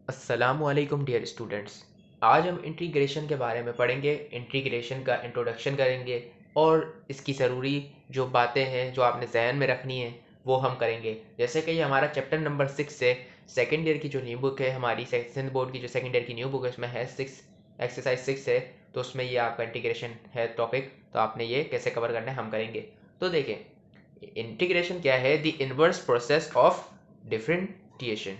अस्सलामुअलैकुम dear students. आज हम इंटीग्रेशन के बारे में पढ़ेंगे। इंटीग्रेशन का इंट्रोडक्शन करेंगे और इसकी ज़रूरी जो बातें हैं जो आपने जहन में रखनी है वो हम करेंगे। जैसे कि ये हमारा चैप्टर नंबर 6 है, सेकेंड ईयर की जो न्यू बुक है, हमारी सिंध बोर्ड की जो सेकेंड ईयर की न्यू बुक है उसमें है 6 एक्सरसाइज 6 है। तो उसमें ये आपका इंटीग्रेशन है टॉपिक। तो आपने ये कैसे कवर करना है हम करेंगे। तो देखें, इंटीग्रेशन क्या है? The inverse process of differentiation.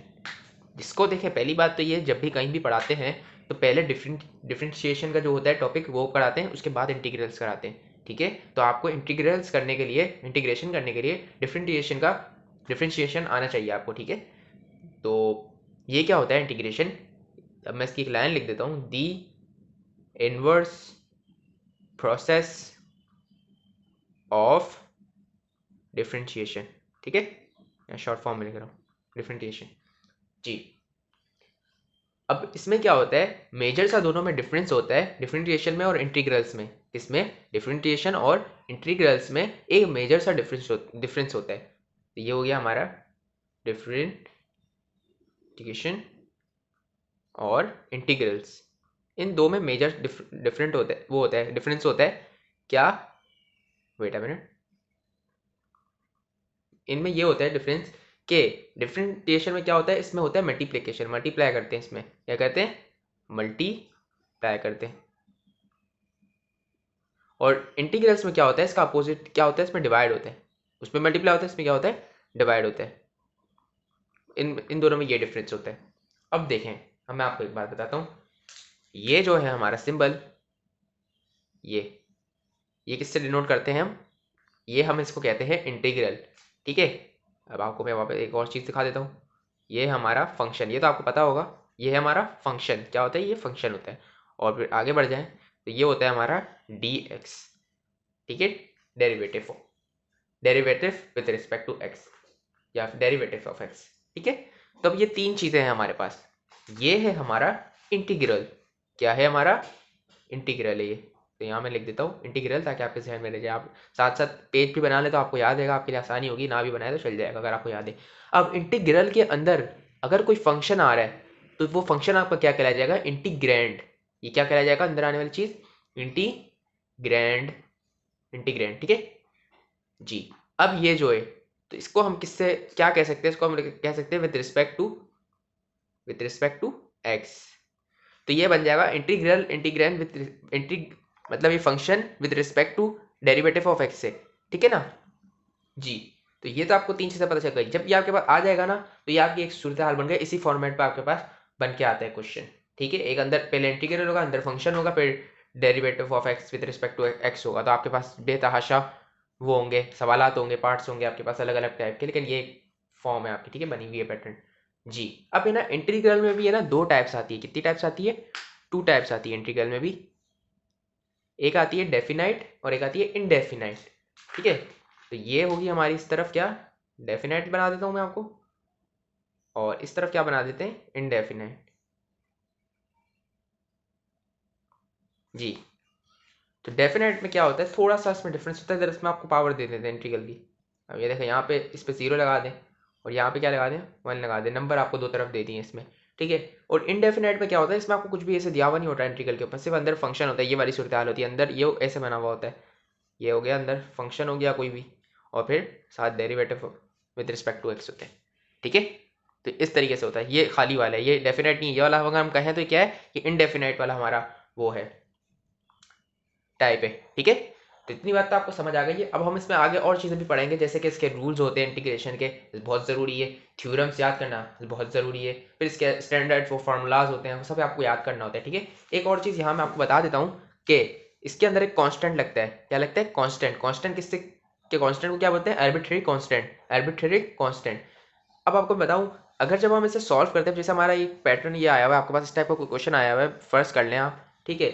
जिसको देखें, पहली बात तो ये, जब भी कहीं भी पढ़ाते हैं तो पहले डिफरेंशिएशन का जो होता है टॉपिक वो पढ़ाते हैं, उसके बाद इंटीग्रल्स कराते हैं। ठीक है, तो आपको इंटीग्रल्स करने के लिए, इंटीग्रेशन करने के लिए डिफरेंशिएशन आना चाहिए आपको। ठीक है, तो ये क्या होता है इंटीग्रेशन? अब मैं इसकी एक लाइन लिख देता हूँ, दी इनवर्स प्रोसेस ऑफ डिफरेंशिएशन। ठीक है, शॉर्ट फॉर्म में लिख रहा हूँ, डिफरेंशिएशन जी। अब इसमें क्या होता है, मेजर सा दोनों में डिफरेंस होता है, डिफरेंशिएशन में और इंटीग्रल्स में। इसमें डिफरेंशिएशन और इंटीग्रल्स में एक मेजर सा डिफरेंस होता है। तो ये हो गया हमारा डिफरेंशिएशन और इंटीग्रल्स। इन दो में मेजर डिफरेंट होता है, वो होता है डिफरेंस होता है क्या, वेट अ मिनट, इनमें ये होता है डिफरेंस के डिफरेंशिएशन में क्या होता है, इसमें होता है मल्टीप्लिकेशन, मल्टीप्लाई करते हैं। इसमें क्या करते हैं, मल्टीप्लाई करते हैं। और इंटीग्रल्स में क्या होता है, इसका अपोजिट क्या होता है, इसमें डिवाइड होता है। उसमें मल्टीप्लाई होता है, इसमें क्या होता है, डिवाइड होता है। इन दोनों में ये डिफरेंस होता है। अब देखें, हम मैं आपको एक बात बताता हूँ। ये जो है हमारा सिंबल, ये किससे डिनोट करते हैं हम इसको कहते हैं इंटीग्रल। ठीक है, अब आपको मैं वापस एक और चीज़ दिखा देता हूँ। ये हमारा फंक्शन, ये तो आपको पता होगा, ये है हमारा फंक्शन। क्या होता है, ये फंक्शन होता है। और फिर आगे बढ़ जाएं तो ये होता है हमारा dx। ठीक है, derivative derivative with respect to X, या डेरिवेटिव ऑफ एक्स। ठीक है, तो अब ये तीन चीज़ें हैं हमारे पास। ये है हमारा इंटीग्रल। क्या है हमारा इंटीग्रल है ये। तो यहाँ मैं लिख देता हूँ इंटीग्रल, ताकि आपके जहन में रह जाए। आप साथ साथ पेज भी बना ले तो आपको याद रहेगा, आपके लिए आसानी होगी। ना भी बनाए तो चल जाएगा अगर आपको याद है। अब इंटीग्रल के अंदर अगर कोई फंक्शन आ रहा है तो वो फंक्शन आपका क्या कहलाया जाएगा, इंटीग्रैंड। ये क्या कहलाया जाएगा, अंदर आने वाली चीज़ इंटीग्रैंड, इंटीग्रैंड। ठीक है जी। अब ये जो है, तो इसको हम किससे क्या कह सकते हैं, इसको हम कह सकते हैं विद रिस्पेक्ट टू एक्स। तो ये बन जाएगा इंटीग्रल इंटीग्रैंड विद मतलब ये function with respect to derivative of X से। ठीक है ना जी। तो ये तो आपको तीन चीज़ें पता चल गई। जब ये आपके पास आ जाएगा ना, तो ये आपकी एक सूरत हाल बन गई। इसी फॉर्मेट पे आपके पास बन के आता है क्वेश्चन। ठीक है, एक अंदर पहले इंटीग्रल होगा, अंदर फंक्शन होगा, फिर derivative of X with respect to X होगा। तो आपके पास बेतहाशा वो होंगे, सवालात होंगे, पार्ट्स होंगे आपके पास अलग अलग टाइप के, लेकिन ये फॉर्म है आपकी। ठीक है, बनी हुई है पैटर्न जी। अब है ना, इंटीग्रल में भी है ना दो टाइप्स आती है। कितनी टाइप्स आती है, टू टाइप्स आती है इंटीग्रल में भी। एक आती है डेफिनाइट और एक आती है इनडेफिनाइट। ठीक है, तो ये होगी हमारी इस तरफ क्या, डेफिनाइट बना देता हूँ मैं आपको, और इस तरफ क्या बना देते हैं, इनडेफिनाइट जी। तो डेफिनेट में क्या होता है, थोड़ा सा इसमें डिफरेंस होता है। इधर इसमें आपको पावर दे देते हैं इंटीग्रल की। अब ये देखें, यहाँ पे इस पे 0 लगा दें और यहाँ पे क्या लगा दें, 1 लगा दें। नंबर आपको दो तरफ दे दिए इसमें। ठीक है, और इनडेफिनेट में क्या होता है, इसमें आपको कुछ भी ऐसे दिया हुआ नहीं होता है इंटीग्रल के ऊपर, सिर्फ अंदर फंक्शन होता है। ये वाली सूरत हाल होती है, अंदर ये ऐसे बना हुआ होता है। ये हो गया, अंदर फंक्शन हो गया कोई भी, और फिर साथ derivative with respect to X होते हैं। ठीक है, तो इस तरीके से होता है। ये खाली वाला है, ये डेफिनेट नहीं है। ये वाला अगर हम कहें तो क्या है, ये इनडेफिनेट वाला हमारा वो है, टाइप है। ठीक है, तो इतनी बात तो आपको समझ आ गई है। अब हम इसमें आगे और चीज़ें भी पढ़ेंगे, जैसे कि इसके रूल्स होते हैं इंटीग्रेशन के, बहुत ज़रूरी है। थ्योरम्स याद करना बहुत ज़रूरी है। फिर इसके स्टैंडर्ड वो फार्मूलाज होते हैं, वो सब आपको याद करना होता है। ठीक है, एक और चीज़ यहाँ मैं आपको बता देता हूँ कि इसके अंदर एक कांस्टेंट लगता है। क्या लगता है, कांस्टेंट। कांस्टेंट किससे के कांस्टेंट को क्या बोलते हैं, आर्बिट्रेरी कांस्टेंट, आर्बिट्रेरी कांस्टेंट। अब आपको बताऊँ, अगर जब हम इसे सॉल्व करते हैं, जैसे हमारा एक पैटर्न ये आया हुआ है आपके पास, इस टाइप का कोई क्वेश्चन आया हुआ है, फर्स्ट कर लें आप। ठीक है,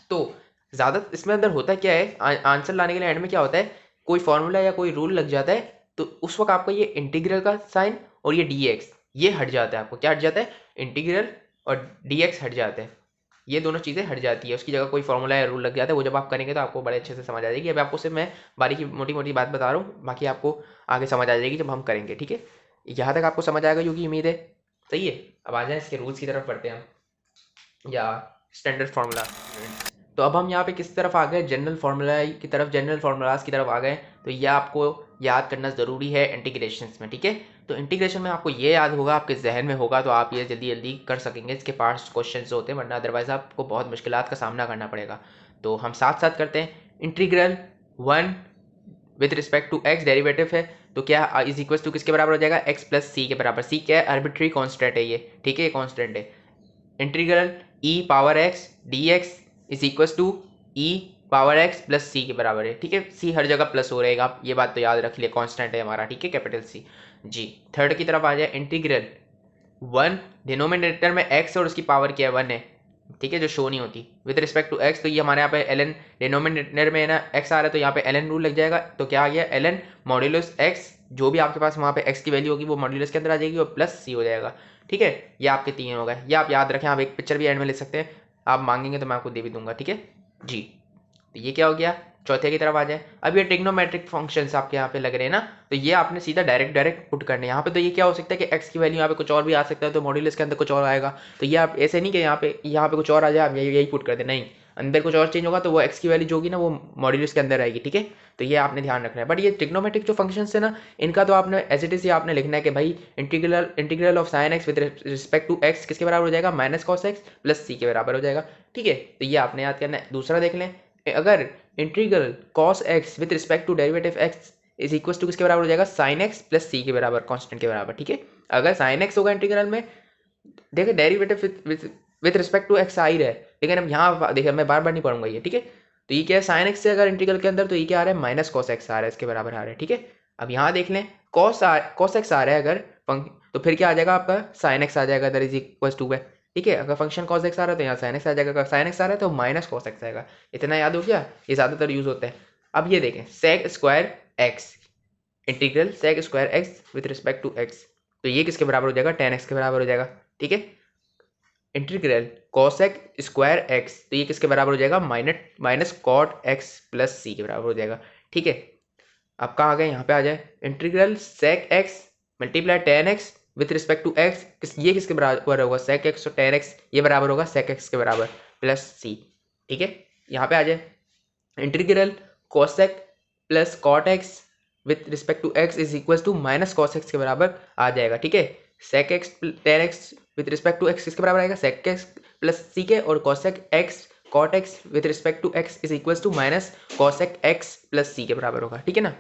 तो ज़्यादा इसमें अंदर होता क्या है, आंसर लाने के लिए एंड में क्या होता है, कोई फॉर्मूला या कोई रूल लग जाता है, तो उस वक्त आपका ये इंटीग्रल का साइन और ये dx ये हट जाता है। आपको क्या हट जाता है, इंटीग्रल और dx हट जाते हैं। ये दोनों चीज़ें हट जाती है, उसकी जगह कोई फॉर्मूला या रूल लग जाता है। वो जब आप करेंगे तो आपको बड़े अच्छे से समझ आ जाएगी। अभी आपको सिर्फ मैं बारीकी मोटी मोटी बात बता रहा हूँ, बाकी आपको आगे समझ आ जाएगी जब हम करेंगे। ठीक है, यहाँ तक आपको समझ आएगा, क्योंकि उम्मीद है सही है। अब आ जाए इसके रूल्स की तरफ पढ़ते हैं हम, या स्टैंडर्ड फार्मूला। तो अब हम यहाँ पे किस तरफ आ गए, जनरल फार्मूला की तरफ, जनरल फार्मूलाज की तरफ आ गए। तो ये आपको याद करना ज़रूरी है इंटीग्रेशंस में, ठीक है। तो इंटीग्रेशन में आपको ये याद होगा, आपके जहन में होगा, तो आप ये जल्दी जल्दी कर सकेंगे इसके पार्ट्स क्वेश्चन जो होते हैं, वरना अदरवाइज आपको बहुत मुश्किलात का सामना करना पड़ेगा। तो हम साथ साथ करते हैं। Integral 1 with respect to X derivative है, तो क्या इज इक्वल टू किसके बराबर हो जाएगा, एक्स प्लस सी के बराबर। सी क्या है, आर्बिट्री कॉन्स्टेंट है ये, ठीक है, कॉन्स्टेंट है। Integral e power x d x is equal to e power x plus सी के बराबर है, ठीक है। सी हर जगह प्लस हो रहेगा, आप ये बात तो याद रख लिए, कांस्टेंट है हमारा, ठीक है, कैपिटल सी जी। थर्ड की तरफ आ जाए, इंटीग्रल 1 डिनोमिनेटर में एक्स और उसकी पावर क्या है, 1 है, ठीक है, जो शो नहीं होती, विद रिस्पेक्ट टू एक्स। तो ये हमारे यहाँ पे एल एन डिनोमिनेटर में है ना, एक्स आ रहा है, तो यहाँ पे एल एन रूल लग जाएगा। तो क्या आ गया, एल एन मॉड्यूलस एक्स, जो भी आपके पास वहाँ पे एक्स की वैल्यू होगी वो मॉड्यूलस के अंदर आ जाएगी, और प्लस सी हो जाएगा, ठीक है। ये आपके 3 हो गए, ये आप याद रखें। आप एक पिक्चर भी एंड में ले सकते हैं, आप मांगेंगे तो मैं आपको दे भी दूंगा, ठीक है जी। तो ये क्या हो गया, चौथे की तरफ आ जाए। अब ये ट्रिग्नोमेट्रिक फंक्शंस आपके यहाँ पे लग रहे हैं ना, तो ये आपने सीधा डायरेक्ट पुट करने। यहाँ पे तो ये क्या हो सकता है कि एक्स की वैल्यू यहाँ पे कुछ और भी आ सकता है, तो मॉड्यूलस के अंदर कुछ और आएगा। तो ये आप ऐसे नहीं कि यहाँ पे कुछ और आ जाए, आप यही पुट कर दे, नहीं, अंदर कुछ और चेंज होगा तो वो एक्स की वैल्यू जो होगी ना वो मॉड्यूलस के अंदर आएगी, ठीक है। तो ये आपने ध्यान रखना है। बट ये ट्रिग्नोमेट्रिक जो फंक्शंस है ना, इनका तो आपने एज इट इज आपने लिखना है कि भाई integral of sine x with respect to x किसके बराबर हो जाएगा, माइनस कॉस एक्स प्लस सी के बराबर हो जाएगा, ठीक है। तो ये आपने याद करना है। दूसरा देख लें, अगर integral cos x with respect to derivative x is equal to किसके बराबर हो जाएगा, sin x प्लस सी के बराबर, कांस्टेंट के बराबर, ठीक है। अगर sin x होगा इंटीग्रल में, देखिए derivative with respect to x आ ही रहा है, लेकिन अब यहाँ देखिए मैं बार बार नहीं पढ़ूंगा ये, ठीक है। तो ये क्या है, sin x से अगर इंटीग्रल के अंदर, तो ये क्या आ रहा है, माइनस कॉस एक्स आ रहा है, इसके बराबर आ रहा है, ठीक है। अब यहाँ देख लें, cos x आ रहा है अगर, तो फिर क्या आ जाएगा आपका, sin x आ जाएगा, दैट इज इक्वल टू है, ठीक है। अगर फंक्शन cos x आ रहा है तो यहाँ sin x आ जाएगा, अगर sin x आ रहा है तो माइनस cos x आएगा। इतना याद हो गया, ये ज़्यादातर यूज होता है। अब ये देखें, sec square x, integral sec square x with respect to x, तो ये किसके बराबर हो जाएगा, tan x के बराबर हो जाएगा, ठीक है। इंटीग्रल cosec स्क्वायर x, तो ये किसके बराबर हो जाएगा, माइनस cot x प्लस सी के बराबर हो जाएगा, ठीक है। अब कहाँ आ गए, यहाँ पे आ जाए, integral sec x multiply tan x with respect to x, ये किसके बराबर होगा, sec x और tan x, ये बराबर होगा sec x के बराबर प्लस सी, ठीक है। यहाँ पे आ जाए, integral cosec plus cot x with respect to x is equal to minus cos x के बराबर आ जाएगा, ठीक है। sec x tan x with respect to x किसके बराबर आएगा, sec x प्लस c के, और cosec x cot x with respect to x is equal to minus cosec x plus c के बराबर होगा, ठीक है ना।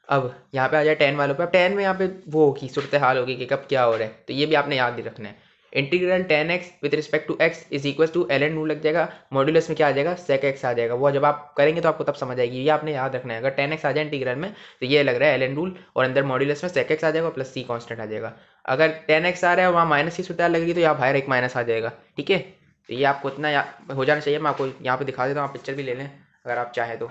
अब यहाँ पे आ जाए tan वालों पे। अब tan में यहाँ पे वो होगी, सूरत हाल होगी कि कब क्या हो रहा है, तो ये भी आपने याद ही रखना है। Integral tan x with respect to x is equal to L N rule लग जाएगा, मॉड्यूलस में क्या आ जाएगा, sec x आ जाएगा। वो जब आप करेंगे तो आपको तब समझ आएगी, ये आपने याद रखना है। अगर tan x आ जाए इंटीग्रल में तो ये लग रहा है एल एन रूल, और अंदर मॉड्यूलस में sec x आ जाएगा प्लस सी कॉन्स्टेंट आ जाएगा। अगर tan x आ रहा है और वहाँ माइनस की सूरत लगेगी तो यहाँ बाहर एक माइनस आ जाएगा, ठीक है। तो ये आपको इतना हो जाना चाहिए। मैं आपको यहाँ पे दिखा देता हूँ, आप पिक्चर भी ले लें अगर आप चाहें तो,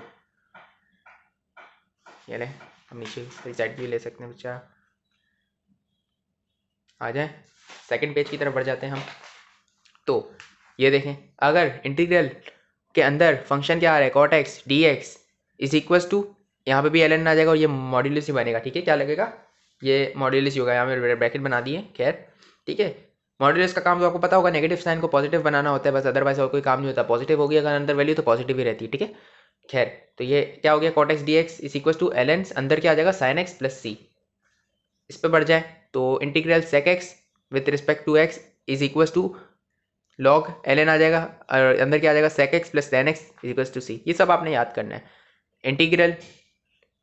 ये लें, हम नीचे साइड भी ले सकते हैं बच्चा। आ जाए सेकंड पेज की तरफ बढ़ जाते हैं हम। तो ये देखें, अगर इंटीग्रल के अंदर फंक्शन क्या आ रहा है, cot x dx is equal to, यहाँ पे भी एल एन आ जाएगा और ये मॉड्यूलस ही बनेगा, ठीक है। क्या लगेगा, ये मॉड्यूलस ही होगा, यहाँ पे ब्रैकेट बना दिए, खैर ठीक है। मॉड्यूलस का काम तो आपको पता होगा, नेगेटिव साइन को पॉजिटिव बनाना होता है बस, अदरवाइज और कोई काम नहीं होता। पॉजिटिव होगी अगर अंदर वैल्यू तो पॉजिटिव ही रहती है, ठीक है। खैर, तो ये क्या हो गया, cot x dx is equal to L N, अंदर क्या आ जाएगा, sin x प्लस सी। इस पर बढ़ जाए तो integral sec x with respect to x is equal to log l n आ जाएगा, और अंदर क्या आ जाएगा, sec x plus tan x is equal to c. ये सब आपने याद करना है। Integral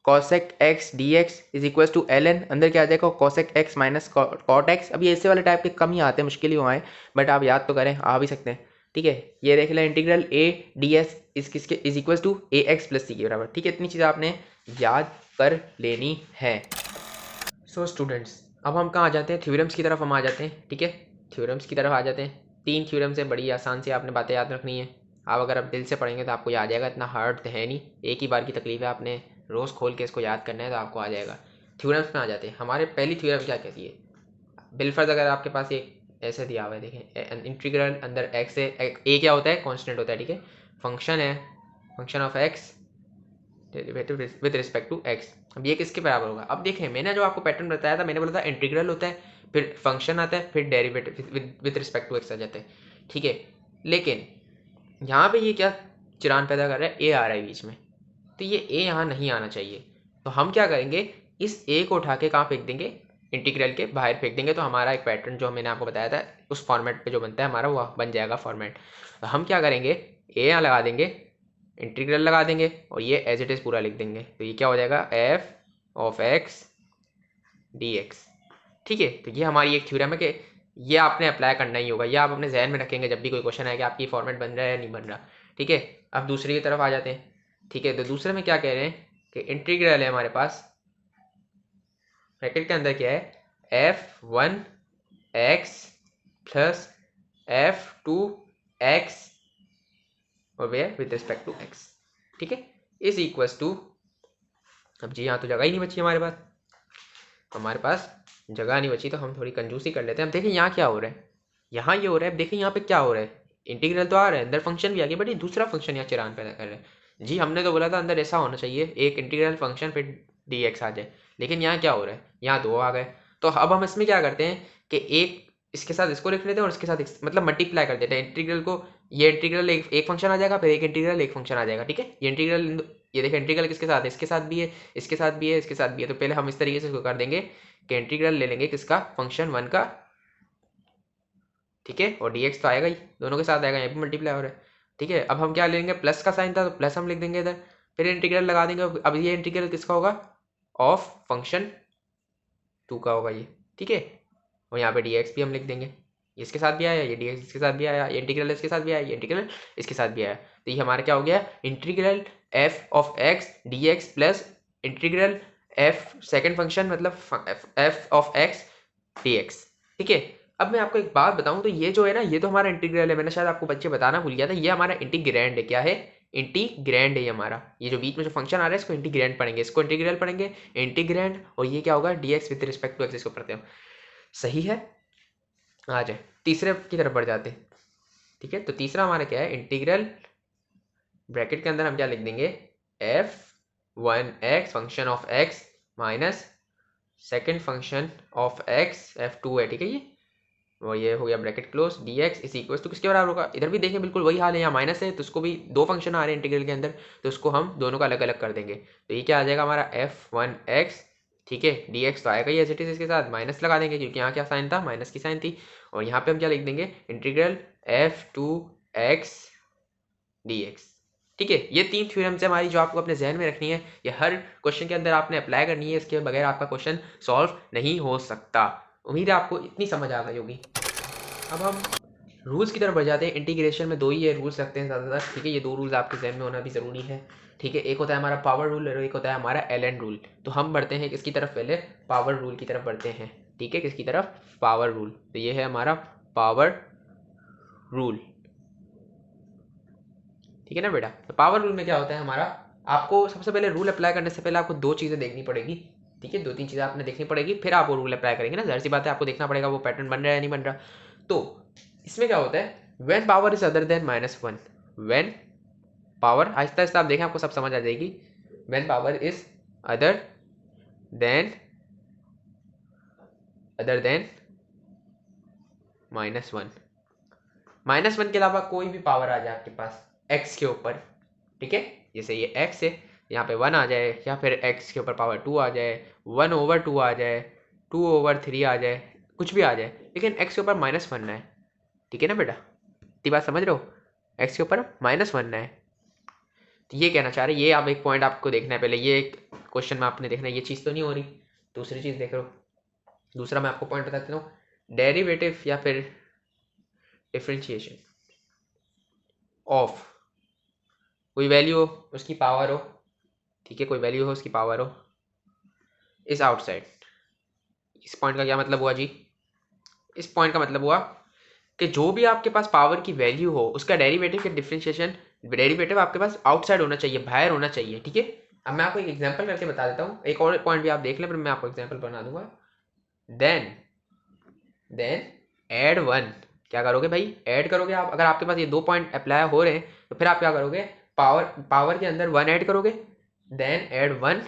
cosec x dx is equal to L N, अंदर क्या आ जाएगा, cosec x minus cot x। अब ये ऐसे वाले टाइप के कम ही आते हैं, मुश्किल ही हुआ है, बट आप याद तो करें, आ भी सकते हैं, ठीक है। ये देख लें, इंटीग्रल a ds इस किसके is equal to a x plus सी के बराबर, ठीक है। इतनी चीज़ आपने याद कर लेनी है। सो स्टूडेंट्स, अब हम कहाँ आ जाते हैं, थ्योरम्स की तरफ हम आ जाते हैं, ठीक है। थ्योरम्स की तरफ आ जाते हैं। 3 थ्योरम्स है, बड़ी आसान से आपने बातें याद रखनी है। आप अगर आप दिल से पढ़ेंगे तो आपको याद आ जाएगा, इतना हार्ड तो है नहीं, एक ही बार की तकलीफ है, आपने रोज़ खोल के इसको याद करना है तो आपको आ जाएगा। थ्योरम्स में आ जाते हैं। हमारे पहली थ्योरम क्या कहती है, बिलफर्ज अगर आपके पास एक ऐसे दिया हुआ है, देखें, इंटीग्रल अंदर एक्स है, ए क्या होता है, कॉन्स्टेंट होता है, ठीक है। फंक्शन है, function of x derivative with respect to x. अब ये किसके बराबर होगा? अब देखें, मैंने जो आपको पैटर्न बताया था, मैंने बोला था इंटीग्रल होता है, फिर फंक्शन आता है, फिर derivative with respect to x आ जाता है, ठीक है। लेकिन यहाँ पे ये क्या चिरान पैदा कर रहा है? ए आ रहा है बीच में, तो ये ए यहाँ नहीं आना चाहिए। तो हम क्या करेंगे, इस ए को उठा के कहाँ फेंक देंगे? इंटीग्रल के बाहर फेंक देंगे। तो हमारा एक पैटर्न जो मैंने आपको बताया था उस फॉर्मेट पे जो बनता है हमारा, वो बन जाएगा फॉर्मेट। तो हम क्या करेंगे, ए यहाँ लगा देंगे, इंटीग्रल लगा देंगे और ये एज इट इज़ पूरा लिख देंगे। तो ये क्या हो जाएगा? F of x d x, ठीक है। तो ये हमारी एक थ्योरम है कि ये आपने अप्लाई करना ही होगा, ये आप अपने जहन में रखेंगे जब भी कोई क्वेश्चन आएगा आपकी फॉर्मेट बन रहा है या नहीं बन रहा, ठीक है। अब दूसरी की तरफ आ जाते हैं, ठीक है। तो दूसरे में क्या कह रहे हैं कि इंटीग्रल है हमारे पास, ब्रैकेट के अंदर क्या है, f one x plus f two x और where with respect to x, ठीक है, इज इक्वल्स टू। अब जी यहाँ तो जगह ही नहीं बची हमारे पास जगह नहीं बची, तो हम थोड़ी कंजूसी कर लेते हैं। अब देखिए यहाँ क्या हो रहा है, यहाँ ये हो रहा है। अब देखिए यहाँ पे क्या हो रहा है, इंटीग्रल तो आ रहा है, अंदर फंक्शन भी आ गया, बट ये दूसरा फंक्शन यहाँ चिरान पैदा कर रहा है। जी हमने तो बोला था अंदर ऐसा होना चाहिए, एक इंटीग्रल फंक्शन फिर डी एक्स आ जाए, लेकिन यहाँ क्या हो रहा है, यहाँ दो आ गए। तो अब हम इसमें क्या करते हैं कि एक इसके साथ इसको लिख लेते हैं और इसके साथ मतलब मल्टीप्लाई कर देते हैं इंटीग्रल को। ये इंटीग्रल एक फंक्शन आ जाएगा, फिर एक इंटीग्रल एक फंक्शन आ जाएगा, ठीक है। ये इंटीग्रल, ये देखिए इंटीग्रल किसके साथ है, इसके साथ भी है, इसके साथ भी है, इसके साथ भी है। तो पहले हम इस तरीके से इसको कर देंगे कि इंटीग्रल ले लेंगे किसका, फंक्शन वन का, ठीक है। और dx तो आएगा ही, दोनों के साथ आएगा, यहाँ भी मल्टीप्लाई हो रहा है, ठीक है। अब हम क्या लेंगे, प्लस का साइन था तो प्लस हम लिख देंगे इधर, फिर इंटीग्रल लगा देंगे। अब ये इंटीग्रल किसका होगा, ऑफ फंक्शन टू का होगा ये, ठीक है। और यहाँ पे dx भी हम लिख देंगे, इसके साथ भी आया, ये dx इसके साथ भी आया, ये इंटीग्रल इसके साथ भी आया, ये इंटीग्रल इसके साथ भी आया। तो ये हमारा क्या हो गया, integral f of x d x plus integral f second function मतलब f of x d x, ठीक है। अब मैं आपको एक बात बताऊं, तो ये जो है ना, ये तो हमारा इंटीग्रल है, मैंने शायद आपको बच्चे बताना भूल गया था, ये हमारा इंटीग्रैंड है। क्या है? इंटीग्रैंड है ये हमारा। ये जो बीच में जो फंक्शन आ रहा है इसको इंटीग्रैंड पढ़ेंगे, इसको इंटीग्रल पढ़ेंगे, इंटीग्रैंड। और ये क्या होगा, dx with respect to x, इसको पढ़ते हैं, सही है। आ जाए तीसरे की तरफ बढ़ जाते हैं, ठीक है। तो तीसरा हमारा क्या है, इंटीग्रल, ब्रैकेट के अंदर हम क्या लिख देंगे, F one x function of x minus second function of x F two है, ठीक है। ये और ये हो गया bracket close, D x is equal to किसके बराबर होगा, इधर भी देखें बिल्कुल वही हाल है, यहाँ माइनस है तो उसको भी दो फंक्शन आ रहे हैं इंटीग्रल के अंदर, तो उसको हम दोनों का अलग अलग कर देंगे। तो ये क्या आ जाएगा हमारा एफ वन एक्स, ठीक है। डी एक्स तो आएगा ही एज इट इज, इसके साथ माइनस लगा देंगे क्योंकि यहाँ क्या साइन था, माइनस की साइन थी। और यहाँ पे हम क्या लिख देंगे, integral F two x d x, ठीक है। ये तीन थ्योरम्स है हमारी जो आपको अपने जहन में रखनी है, ये हर क्वेश्चन के अंदर आपने अप्लाई करनी है, इसके बगैर आपका क्वेश्चन सॉल्व नहीं हो सकता। उम्मीद है आपको इतनी समझ आ गई होगी। अब हम रूल्स की तरफ बढ़ जाते हैं। इंटीग्रेशन में दो ही ये रूल्स रखते हैं ज़्यादातर, ठीक है। ये दो रूल्स आपके जहन में होना भी ज़रूरी है, ठीक है। एक होता है हमारा पावर रूल और एक होता है हमारा एलन रूल। तो हम बढ़ते हैं किसकी तरफ, पहले पावर रूल की तरफ बढ़ते हैं, ठीक है। किसकी तरफ, पावर रूल। तो ये है हमारा पावर रूल, ठीक है ना बेटा। तो पावर रूल में क्या होता है हमारा, आपको सबसे पहले रूल अप्लाई करने से पहले आपको दो चीज़ें देखनी पड़ेगी, ठीक है। दो तीन चीज़ें आपने देखनी पड़ेगी, फिर आप वो रूल अप्लाई करेंगे ना, जाहिर सी बात है आपको देखना पड़ेगा वो पैटर्न बन रहा है या नहीं बन रहा। तो इसमें क्या होता है, when power is other than -1, when power, Aahista Aahista आप देखें आपको सब समझ आ जाएगी, when power is other than -1 के अलावा कोई भी पावर आ जाए आपके पास x के ऊपर, ठीक है। जैसे ये x है, यहाँ पे 1 आ जाए, या फिर x के ऊपर पावर 2 आ जाए, 1/2 आ जाए, 2/3 आ जाए, कुछ भी आ जाए, लेकिन x के ऊपर -1 ना है, ठीक है ना बेटा। इतनी बात समझ रहे हो, x के ऊपर -1 ना है। तो ये कहना चाह रहे, ये आप एक पॉइंट आपको देखना है पहले, ये एक क्वेश्चन में आपने देखना है, ये चीज़ तो नहीं हो रही। दूसरी चीज़ देख लो, दूसरा मैं आपको पॉइंट बताता हूँ, डेरिवेटिव या फिर डिफरेंशिएशन ऑफ कोई वैल्यू हो, उसकी पावर हो, ठीक है, कोई वैल्यू हो उसकी पावर हो, इस आउटसाइड। इस पॉइंट का क्या मतलब हुआ जी, इस पॉइंट का मतलब हुआ कि जो भी आपके पास पावर की वैल्यू हो उसका डेरिवेटिव या डिफरेंशिएशन, डेरिवेटिव आपके पास आउटसाइड होना चाहिए, बाहर होना चाहिए, ठीक है। अब मैं आपको एक एग्जांपल करके बता देता हूँ, एक और पॉइंट भी आप देख लें, फिर मैं आपको एग्जांपल बना दूंगा। देन ऐड 1, क्या करोगे भाई, ऐड करोगे आप। अगर आपके पास ये दो पॉइंट अप्लाई हो रहे हैं तो फिर आप क्या करोगे, पावर के अंदर 1 ऐड करोगे, देन ऐड 1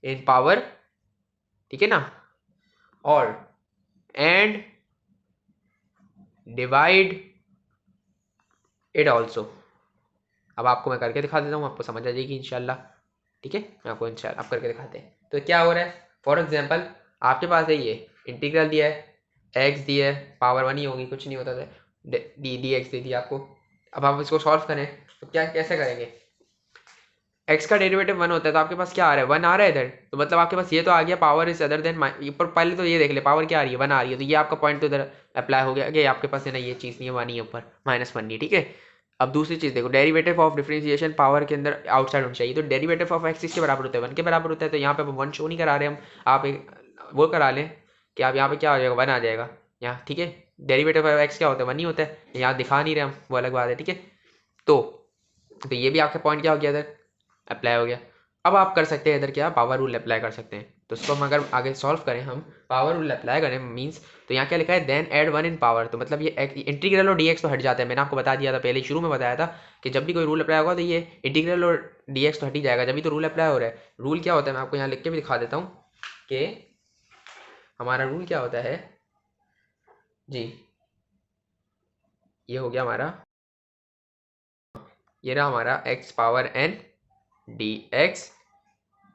इन पावर, ठीक है ना, और एंड डिवाइड इट ऑल्सो। अब आपको मैं करके दिखा देता हूँ, आपको समझ आ जाएगी इंशाल्लाह। ठीक है, मैं आपको इंशाल्लाह आप करके दिखाते हैं। तो क्या हो रहा है, फॉर एग्जांपल आपके पास है ये इंटीग्रल दिया है, एक्स दिया है, पावर 1 ही होगी, कुछ नहीं होता था, डी एक्स दे दिया आपको। अब आप इसको सॉल्व करें तो क्या कैसे करेंगे, एक्स का डेरिवेटिव 1 होता है तो आपके पास क्या आ रहा है, 1 आ रहा है इधर, तो मतलब आपके पास ये तो आ गया पावर इज अदर देन, पर पहले तो ये देख ले पावर क्या आ रही है, 1 आ रही है, तो ये आपका पॉइंट तो इधर अप्लाई हो गया कि आपके पास है ना ये चीज़ नहीं है, 1 ही है ऊपर, -1 नहीं, ठीक है। अब दूसरी चीज़ देखो, डेरिवेटिव ऑफ डिफरेंशिएशन पावर के अंदर आउटसाइड होना चाहिए, तो डेरिवेटिव ऑफ एक्स इसके बराबर होता है, 1 के बराबर होता है, तो यहाँ पे 1 शो नहीं करा रहे हम, आप एक वो करा लें कि आप यहाँ पे क्या आ जाएगा, 1 आ जाएगा यहाँ, ठीक है। डेरिवेटिव ऑफ एक्स क्या होता है, 1 ही होता है, यहाँ दिखा नहीं रहे हम, वो अलग बात है, ठीक है। तो ये भी आपका पॉइंट क्या हो गया इधर, अप्लाई हो गया। अब आप कर सकते हैं इधर क्या, पावर रूल अप्लाई कर सकते हैं, तो इसको हम अगर आगे सॉल्व करें, हम पावर रूल अप्लाई करें मींस, तो यहाँ क्या लिखा है, देन ऐड 1 इन पावर, तो मतलब ये इंटीग्रल और डीएक्स तो हट जाता है, मैंने आपको बता दिया था पहले शुरू में बताया था कि जब भी कोई रूल अप्लाई होगा तो ये इंटीग्रल और डीएक्स तो हट ही जाएगा, जब भी तो रूल अप्लाई हो रहा है। रूल क्या होता है मैं आपको यहाँ लिख के भी दिखा देता हूँ कि हमारा रूल क्या होता है जी, ये हो गया हमारा, ये रहा हमारा x power n D x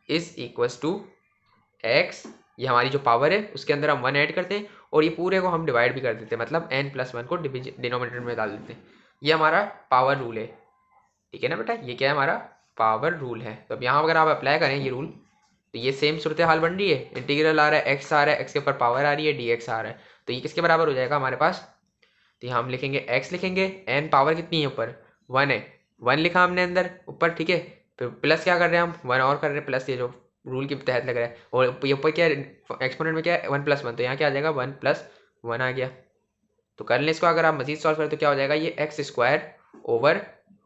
is equals to x, ये हमारी जो पावर है उसके अंदर हम 1 ऐड करते हैं और ये पूरे को हम डिवाइड भी कर देते हैं, मतलब n+1 को डिनोमिनेटर में डाल देते हैं। ये हमारा पावर रूल है, ठीक है ना बेटा, ये क्या है हमारा पावर रूल है। तो अब यहाँ अगर आप अप्लाई करें ये रूल, तो ये सेम सूरत हाल बन रही है, इंटीग्रल आ रहा है, x आ रहा है, x के ऊपर पावर आ रही है, dx आ रहा है, तो ये किसके बराबर हो जाएगा हमारे पास, तो यहाँ हम लिखेंगे x लिखेंगे, n पावर कितनी है ऊपर 1 है, 1 लिखा हमने अंदर ऊपर, ठीक है, फिर प्लस क्या कर रहे हैं हम 1 और कर रहे हैं प्लस, ये जो रूल के तहत लग रहा है, और ये ऊपर क्या है एक्सपोनेंट में क्या है 1+1, तो यहाँ क्या आ जाएगा 1+1 आ गया। तो कर लें इसको, अगर आप मजीद सॉल्व करें तो क्या हो जाएगा, ये x² /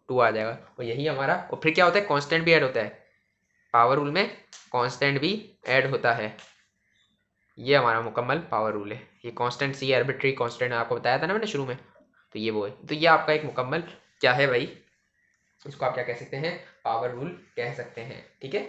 2 आ जाएगा, और यही हमारा, और फिर क्या होता है कांस्टेंट भी ऐड होता है, पावर रूल में कांस्टेंट भी ऐड होता है, ये हमारा मुकम्मल पावर रूल है। ये कांस्टेंट सी आर्बिट्री कांस्टेंट आपको बताया था ना मैंने शुरू में, तो ये वो है, तो ये आपका एक मुकम्मल क्या है भाई, इसको आप क्या कह सकते हैं, पावर रूल कह सकते हैं, ठीक है।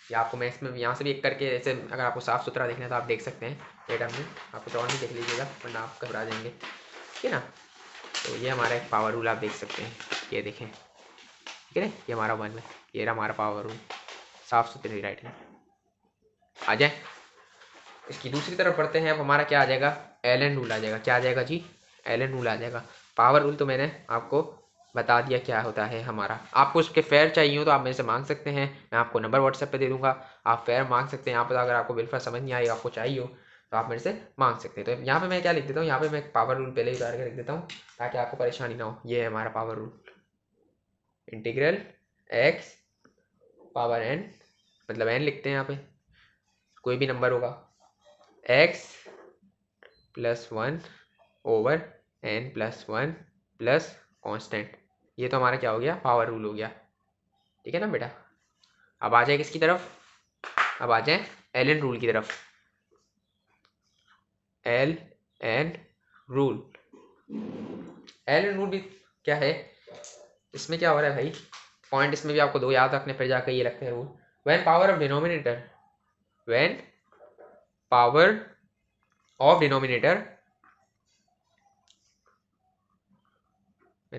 या आपको मैं इसमें यहाँ से भी एक करके, ऐसे अगर आपको साफ सुथरा देखना है तो आप देख सकते हैं डेटा में, आप कुछ और नहीं देख लीजिएगा वरना आप घबरा जाएंगे, ठीक है ना। तो ये हमारा एक पावर रूल आप देख सकते हैं, ये देखें, ठीक है ना, ये हमारा 1 है, ये रहा हमारा पावर रूल, साफ सुथरी राइटिंग। आ जाए इसकी दूसरी तरफ पढ़ते हैं, अब हमारा क्या आ जाएगा, एलन रूल आ जाएगा, क्या आ जाएगा जी, एलन रूल आ जाएगा। पावर रूल तो मैंने आपको बता दिया क्या होता है हमारा, आपको उसके फेयर चाहिए हो तो आप मेरे से मांग सकते हैं, मैं आपको नंबर व्हाट्सएप पे दे दूंगा, आप फेयर मांग सकते हैं यहाँ पर, अगर आपको बिल्कुल समझ नहीं आई आपको चाहिए हो तो आप मेरे से मांग सकते हैं। तो यहाँ पे मैं क्या लिख देता हूँ, यहाँ पे मैं पावर रूल पहले ही उतार के लिख देता हूँ ताकि आपको परेशानी ना हो। ये है हमारा power rule, integral x power n, मतलब n लिखते हैं यहाँ पे, कोई भी नंबर होगा, x+1 over n+1 plus constant, ये तो हमारा क्या हो गया, पावर रूल हो गया, ठीक है ना बेटा। अब आ जाए किसकी तरफ, अब आ जाए एलन रूल की तरफ, L N rule, L N rule भी क्या है, इसमें क्या हो रहा है भाई, पॉइंट इसमें भी आपको दो याद रखने, फिर जाकर ये लगते हैं rule, when power of denominator, when power of denominator,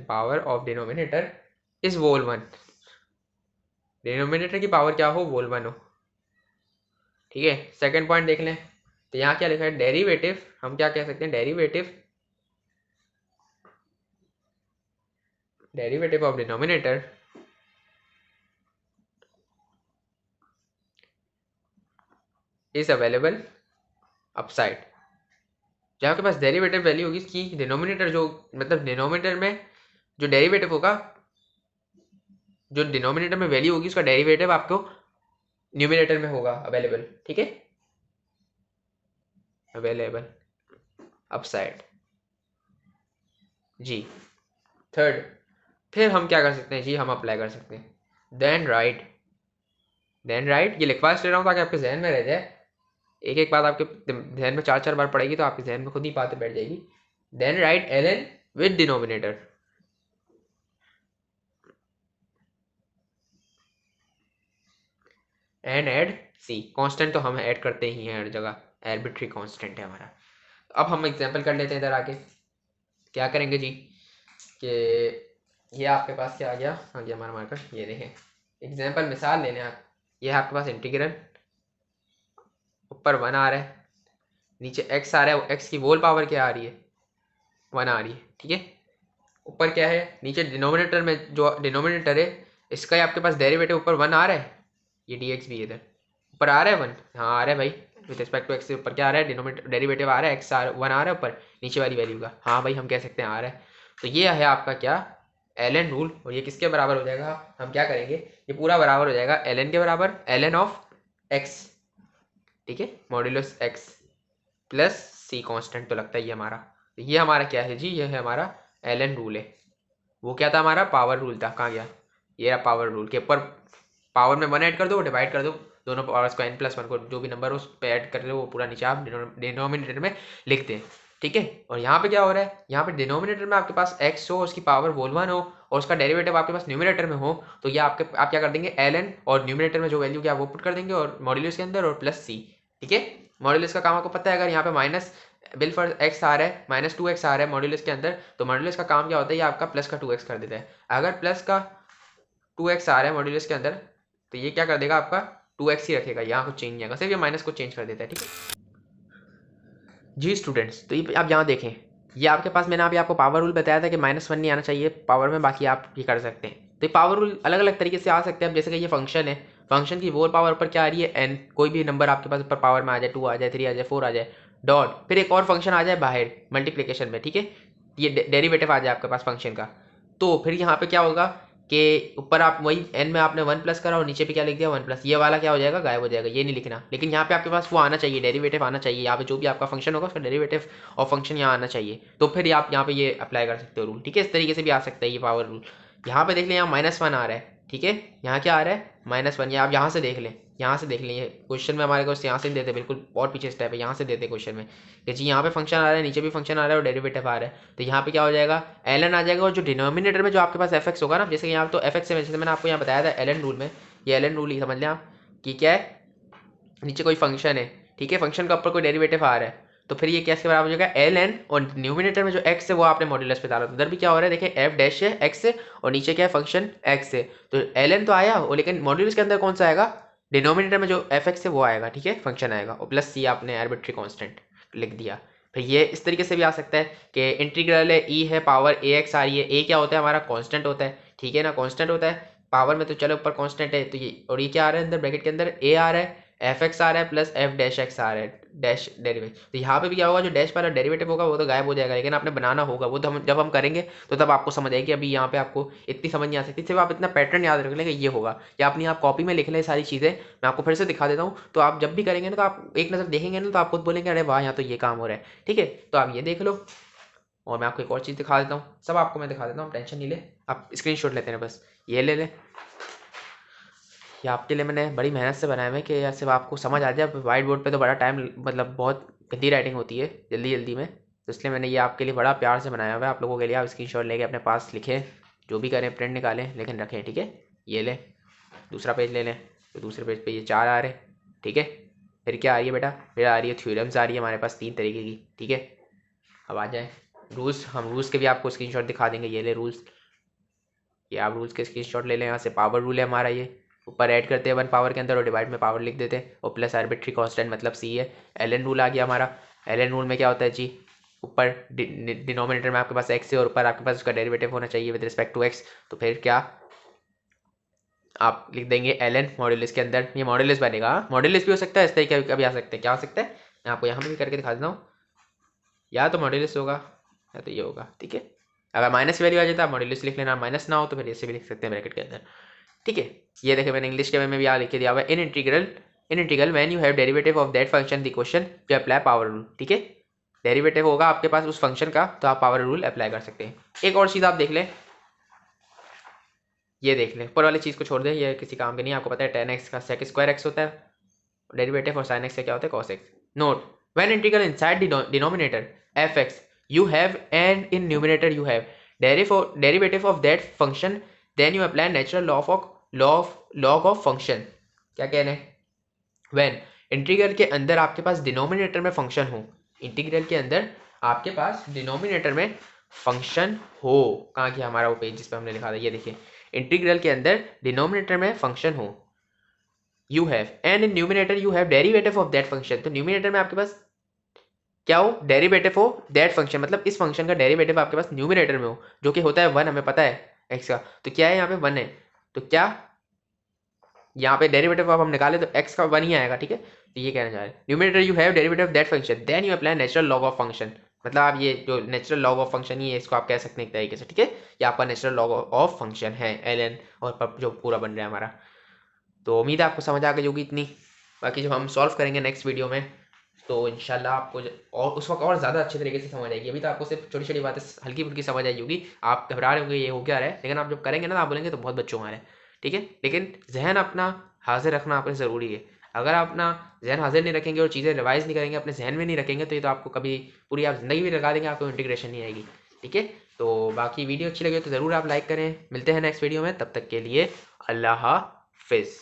power of denominator is whole 1, denominator की पावर क्या हो, वोल 1 हो, ठीक है। सेकंड पॉइंट देख लें, तो यहाँ क्या लिखा है, डेरिवेटिव, हम क्या कह सकते हैं, derivative of denominator is available upside, जहाँ आपके पास डेरिवेटिव वैल्यू होगी इसकी, डिनोमिनेटर जो, मतलब डिनोमिनेटर में जो डेरिवेटिव होगा, जो डिनोमिनेटर में वैल्यू होगी उसका डेरिवेटिव आपको न्यूमिनेटर में होगा अवेलेबल, ठीक है, अवेलेबल अपसाइड जी। थर्ड, फिर हम क्या कर सकते हैं जी, हम अप्लाई कर सकते हैं देन राइट, ये लिखवा ले रहा हूँ ताकि आपके जहन में रह जाए, एक एक बात आपके जहन में 4 4 बार पड़ेगी तो आपके जहन में खुद ही बातें बैठ जाएगी। Then right L N with denominator, and add C, constant तो हम ऐड करते ही हैं हर जगह, आर्बिट्री कांस्टेंट है हमारा। अब हम एग्जांपल कर लेते हैं इधर आके। क्या करेंगे जी कि ये आपके पास क्या आ गया हमारा मार्कर, ये देखें एग्जांपल मिसाल लेने आप। ये आपके पास इंटीग्रल, ऊपर 1 आ रहा है, नीचे x आ रहा है, x की होल पावर क्या आ रही है, 1 आ रही है, ठीक है। ऊपर क्या है, नीचे डिनोमिनेटर में जो डिनोमिनेटर है इसका ही आपके पास डेरिवेटिव ऊपर 1 आ रहा है, ये dx भी इधर ऊपर आ रहा है 1, हाँ आ रहा है भाई, विद रिस्पेक्ट टू x से ऊपर क्या आ रहा है, डिनोमिनेटर डेरिवेटिव आ रहा है, x 1 आ रहा है ऊपर नीचे वाली वैल्यू का, हाँ भाई हम कह सकते हैं आ रहा है। तो ये है आपका क्या, एल रूल। और ये किसके बराबर हो जाएगा, हम क्या करेंगे, ये पूरा बराबर हो जाएगा एल के बराबर, एल ऑफ x, ठीक है, मॉड्यूलस x प्लस सी कांस्टेंट तो लगता है ये हमारा। तो ये हमारा क्या है जी, ये है हमारा एल रूल है। वो क्या था हमारा, पावर रूल था, कहाँ गया, ये रहा पावर रूल के ऊपर पावर में 1 ऐड कर दो, डिवाइड कर दो दोनों पावर्स को, n+1 को जो भी नंबर हो उस पर ऐड कर लो, वो पूरा नीचे आप डिनोमिनेटर में लिखते हैं, ठीक है। और यहाँ पे क्या हो रहा है, यहाँ पे डिनोमिनेटर में आपके पास x हो, उसकी पावर होल 1 हो और उसका डेरिवेटिव आपके पास न्यूमिनेटर में हो, तो ये आप क्या कर देंगे, ln और न्यूमिनेटर में जो वैल्यू क्या वो पुट कर देंगे और मॉड्यूलस के अंदर और प्लस c, ठीक है। मॉड्यूलस का काम आपको पता है, अगर यहाँ पे माइनस बिल फॉर x आ रहा है, -2x आ रहा है मॉड्यूलस के अंदर, तो मॉड्यूलस का काम क्या होता है, ये आपका प्लस का 2x कर देता है। अगर प्लस का 2x आ रहा है मॉड्यूलस के अंदर, तो ये क्या कर देगा, आपका 2x ही रखेगा, यहाँ कुछ चेंज नहीं आएगा, सिर्फ ये माइनस को चेंज कर देता है, ठीक है जी स्टूडेंट्स। तो ये आप यहाँ देखें, ये आपके पास मैंने अभी आपको पावर रूल बताया था कि -1 नहीं आना चाहिए पावर में, बाकी आप ये कर सकते हैं। तो ये पावर रूल अलग अलग तरीके से आ सकते हैं, जैसे कि ये फंक्शन है, फंक्शन की वोल पावर पर क्या आ रही है, n, कोई भी नंबर आपके पास ऊपर पावर में आ जाए, 2 आ जाए, 3 आ जाए, 4 आ जाए, डॉट फिर एक और फंक्शन आ जाए बाहर मल्टीप्लिकेशन में, ठीक है, ये डेरिवेटिव आ जाए आपके पास फंक्शन का। तो फिर यहाँ पे क्या होगा कि ऊपर आप वही n में आपने 1 प्लस करा और नीचे पे क्या लिख दिया 1 प्लस, ये वाला क्या हो जाएगा, गायब हो जाएगा, ये नहीं लिखना। लेकिन यहाँ पे आपके पास वो आना चाहिए, डेरिवेटिव आना चाहिए, यहाँ पे जो भी आपका फंक्शन होगा उसका डेरिवेटिव और फंक्शन यहाँ आना चाहिए, तो फिर आप यहाँ पे ये अप्लाई कर सकते हो रूल, ठीक है। इस तरीके से भी आ सकता है ये पावर रूल। यहाँ पे देख लें, यहाँ -1 आ रहा है, ठीक है, यहाँ क्या आ रहा है -1, ये आप यहाँ से देख लें, यहाँ से देख लें, ये क्वेश्चन में हमारे को यहाँ से नहीं देते, बिल्कुल और पीछे स्टेप है, यहाँ से देते क्वेश्चन में कि जी यहाँ पे फंक्शन आ रहा है, नीचे भी फंक्शन आ रहा है और डेरिवेटिव आ रहा है, तो यहाँ पे क्या हो जाएगा, एल आ जाएगा, और जो डिनोमिनेटर में जो आपके पास एफ होगा ना, जैसे यहाँ तो एफ से जैसे मैंने आपको यहाँ बताया था एल रूल में, ये एल रूल ही समझ लें आप कि क्या है, नीचे कोई फंक्शन है, ठीक है, फंक्शन का ऊपर कोई डेरिवेटिव आ रहा है, तो फिर ये कैसे बराबर हो जाएगा, एल एन, और न्यूमिनेटर में जो एक्स है वो आपने मॉड्यूलस पे डाला, उधर भी क्या हो रहा है देखिए, एफ डैश है एक्स है और नीचे क्या है फंक्शन एक्स है, तो एल एन तो आया और लेकिन मॉड्यूलस के अंदर कौन सा आएगा, डिनोमिनेटर में जो एफ एक्स है वो आएगा, ठीक है, फंक्शन आएगा, और प्लस सी आपने आर्बिट्री कांस्टेंट लिख दिया। फिर ये इस तरीके से भी आ सकता है कि इंटीग्रल है ई है, पावर ए एक्स आ रही है, ए क्या होता है हमारा कांस्टेंट होता है, ठीक है ना, कांस्टेंट होता है पावर में, तो चलो ऊपर कांस्टेंट है, तो ये और ये क्या आ रहा है अंदर ब्रैकेट के अंदर ए आ रहा है, एफ एक्स आ रहा है प्लस एफ डैश एक्स आ रहा है, डैश डेरिवेटिव, तो यहाँ पे भी क्या होगा, जो डैश वाला डेरिवेटिव होगा वो तो गायब हो जाएगा, लेकिन आपने बनाना होगा वो, तो हम जब हम करेंगे तो तब आपको समझ आएगी, अभी यहाँ पे आपको इतनी समझ नहीं आ सकती, सिर्फ आप इतना पैटर्न याद रख लेंगे ये होगा, या अपनी आप कॉपी में लिख लें सारी चीज़ें, मैं आपको फिर से दिखा देता हूँ, तो आप जब भी करेंगे ना तो आप एक नज़र देखेंगे ना तो आप खुद बोलेंगे अरे वाह यहाँ तो ये काम हो रहा है, ठीक है। तो आप ये देख लो, और मैं आपको एक और चीज़ दिखा देता हूँ, सब आपको मैं दिखा देता हूँ, टेंशन नहीं ले, आप स्क्रीनशॉट लेते हैं बस, ये ले लें, ये आपके लिए मैंने बड़ी मेहनत से बनाया है कि यार सिर्फ आपको समझ आ जाए, वाइट बोर्ड पे तो बड़ा टाइम, मतलब बहुत गंदी राइटिंग होती है जल्दी जल्दी में, तो इसलिए मैंने ये आपके लिए बड़ा प्यार से बनाया हुआ है आप लोगों के लिए, आप स्क्रीनशॉट लेके अपने पास लिखें, जो भी करें प्रिंट निकालें लेकिन रखें, ठीक है। ये लें, दूसरा पेज ले लें, तो दूसरे पेज पे ये 4 आ रहे हैं, ठीक है। फिर क्या आ रही है बेटा, फिर आ रही है थ्योरम्स आ रही है हमारे पास 3 तरीके की, ठीक है। अब आ जाए रूल्स, हम रूल्स के भी आपको स्क्रीनशॉट दिखा देंगे, ये ले रूल्स, ये आप रूल्स के स्क्रीनशॉट ले लें, यहाँ से पावर रूल है हमारा, ये ऊपर ऐड करते हैं 1 पावर के अंदर और डिवाइड में पावर लिख देते हैं, और प्लस आर्बिट्री कांस्टेंट मतलब सी है, एल एन रूल आ गया हमारा। एल एन रूल में क्या होता है जी, ऊपर डिनोमिनेटर में आपके पास एक्स है और ऊपर आपके पास उसका डेरिवेटिव होना चाहिए विद रिस्पेक्ट टू एक्स, तो फिर क्या आप लिख देंगे एल एन मॉड्यूलस के अंदर, ये मॉड्यूलस बनेगा, मॉड्यूलस भी हो सकता है इस तरीके का भी आ सकते हैं, क्या हो सकता है मैं आपको यहाँ पर भी करके दिखा देता हूँ, या तो मॉड्यूलस होगा या तो ये होगा, ठीक है। अगर माइनस वैल्यू आ जाए तो आप मॉड्यूलस लिख लेना, माइनस ना हो तो फिर ऐसे भी लिख सकते हैं ब्रैकेट के अंदर, ठीक है। ये देखिए मैंने इंग्लिश के में भी यहाँ लिख के दिया हुआ है, in integral when you have derivative of that function the question you apply power rule, ठीक है। डेरिवेटिव होगा आपके पास उस फंक्शन का तो आप पावर रूल अप्लाई कर सकते हैं। एक और चीज़ आप देख लें, ये देख लें, ऊपर वाली चीज़ को छोड़ दें, ये किसी काम की नहीं, आपको पता है tan x का sec स्क्वायर x होता है डेरिवेटिव, और sin x का क्या होता है cos x। Note, when integral inside denominator f(x) you have and in numerator you have derivative of that function, then you apply natural log of function। क्या कहना है, व्हेन इंटीग्रल के अंदर आपके पास डिनोमिनेटर में फंक्शन हो, इंटीग्रल के अंदर आपके पास डिनोमिनेटर में फंक्शन हो। कहाँ गया हमारा वो पेज जिस पर हमने लिखा था, ये देखिए, इंटीग्रल के अंदर डिनोमिनेटर में फंक्शन हो, you have and in numerator you have derivative of that function. तो न्यूमिनेटर में आपके पास क्या हो, डेरिवेटिव हो दैट फंक्शन, मतलब इस फंक्शन का डेरिवेटिव आपके पास न्यूमिनेटर में हो, जो कि होता है 1, हमें पता है एक्स का। तो क्या है यहाँ पे 1 है, तो क्या यहाँ पे डेरिवेटिव अब हम निकाले तो x का 1 ही आएगा, ठीक है। तो ये कहना चाह रहे हैं numerator you have derivative of that function then you apply natural log of function. मतलब आप ये जो नेचुरल लॉग ऑफ फंक्शन ही है, इसको आप कह सकते हैं एक तरीके से, ठीक है। ये आपका नेचुरल लॉग ऑफ फंक्शन है ln और जो पूरा बन रहा है हमारा। तो उम्मीद है आपको समझ आ गई होगी इतनी। बाकी जब हम सॉल्व करेंगे नेक्स्ट वीडियो में तो इंशाल्लाह आपको और उस वक्त और ज़्यादा अच्छे तरीके से समझ आएगी। अभी तो आपको सिर्फ छोटी छोटी बातें हल्की फुल्की समझ आई होगी, आप घबरा रहे होंगे ये हो क्या रहा है, लेकिन आप जब करेंगे ना, आप बोलेंगे तो बहुत बच्चों मारे, ठीक है। लेकिन जहन अपना हाजिर रखना आपने ज़रूरी है। अगर आप अपना जहन हाजिर नहीं रखेंगे और चीज़ें रिवाइज नहीं करेंगे, अपने जहन में नहीं रखेंगे, तो ये तो आपको कभी पूरी आप ज़िंदगी भी लगा देंगे, आपको इंटीग्रेशन नहीं आएगी, ठीक है। तो बाकी वीडियो अच्छी लगे तो ज़रूर आप लाइक करें। मिलते हैं नेक्स्ट वीडियो में, तब तक के लिए अल्लाह हाफिज़।